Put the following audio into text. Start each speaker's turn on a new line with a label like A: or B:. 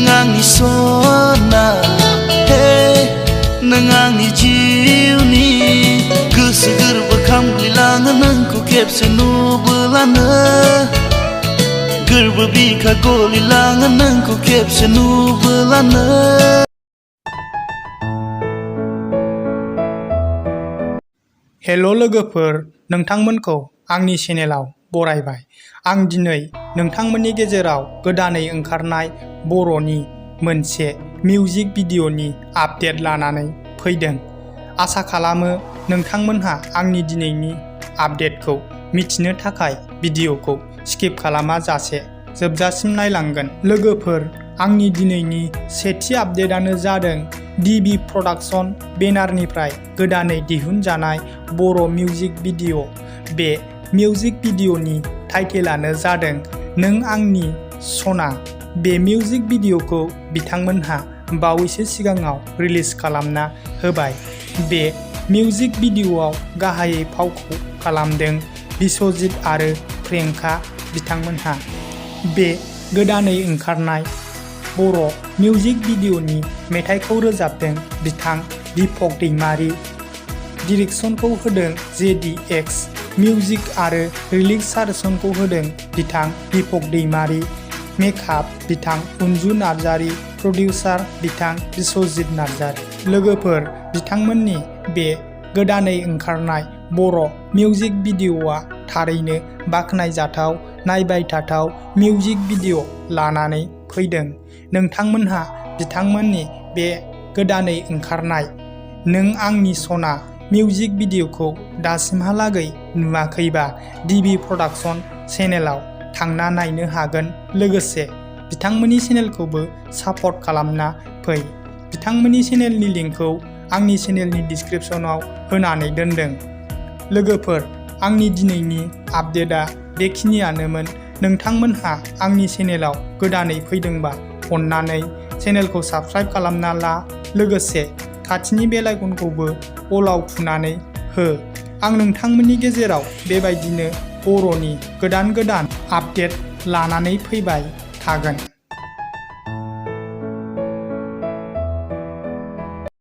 A: आंनि सना हे नों आंनि जिउनि गोसो गोरबो खामग्लिलाङो नोंखौ खेबसे नुबोलानो गोरबो बिखा गलिलाङो नोंखौ खेबसे नुबोलानो।
B: हेल' लोगोफोर, नोंथांमोनखौ आंनि चेनेलाव बरायबाय। आं दिनै नोंथांमोननि गेजेराव गोदानै ओंखारनाय बर'नि मोनसे मिउजिक भिडिअ'नि आपडेट लानानै फैदों। आसा खालामो नोंथांमोनहा आंनि दिनैनि आपडेटखौ मिथिनो थाखाय भिडिअ'खौ स्किप खालामाजासे जोबजासिम नायलांगोन। लोगोफोर, आंनि दिनैनि सेथि आपडेटआनो जादों DB प्रडाक्शन बेनारनिफ्राय गोदानै दिहुनजानाय बर' मिउजिक भिडिअ'। बे मिउजिक भिडिअ'नि टाइटेलानो जादों नों आंनि सना। बे मिउजिक भिडिअ'खौ बिथांमोनहा बावैसो सिगाङाव रिलिज खालामना होबाय। बे मिउजिक भिडिअ'आव गाहायै फावखौ खालामदों बिस्वजित आरो प्रियंका बिथांमोनहा। बे गोदानै ओंखारनाय बर' मिउजिक भिडिअ'नि मेथाइखौ रोजाबदों बिथां दीपक दैमारी। डिरेक्सनखौ होदों JDX मिउजिक आरो रिलिक्सारेसनखौ होदों बिथां दीपक दैमारी। मेकआप बिथां अनजु नार्जारी, प्रडिउसार बिथां बिस्वजित नार्जारी। लोगोफोर, बिथांमोननि बे गोदानै ओंखारनाय बर' मिउजिक भिडिअ'आ थारैनो बाख्नायजाथाव नायबाय थाथाव मिउजिक भिडिअ' लानानै फैदों। नोंथांमोनहा बिथांमोननि बे गोदानै ओंखारनाय नों आंनि सना मिउजिक भिडिअ'खौ दासिमहालागै नुवाखैबा DB प्रडाक्शन चेनेलाव थांना नायनो हागोन। लोगोसे बिथांमोननि चेनेलखौबो सापर्ट खालामना फै। बिथांमोननि चेनेलनि लिंकखौ आंनि चेनेलनि डिसक्रिपशनाव होनानै दोनदों। लोगोफोर, आंनि दिनैनि आपडेटआ बेखिनियानोमोन। नोंथांमोनहा आंनि चेनेलाव गोदानै फैदोंबा अन्नानै चेनेलखौ साबस्क्राइब खालामना ला। लोगोसे खाथिनि बेल आइकनखौबो अलाव थुनानै हो। आं नोंथांमोननि गेजेराव बेबायदिनो बर'नि गोदान आपडेट लानानै फैबाय थागोन।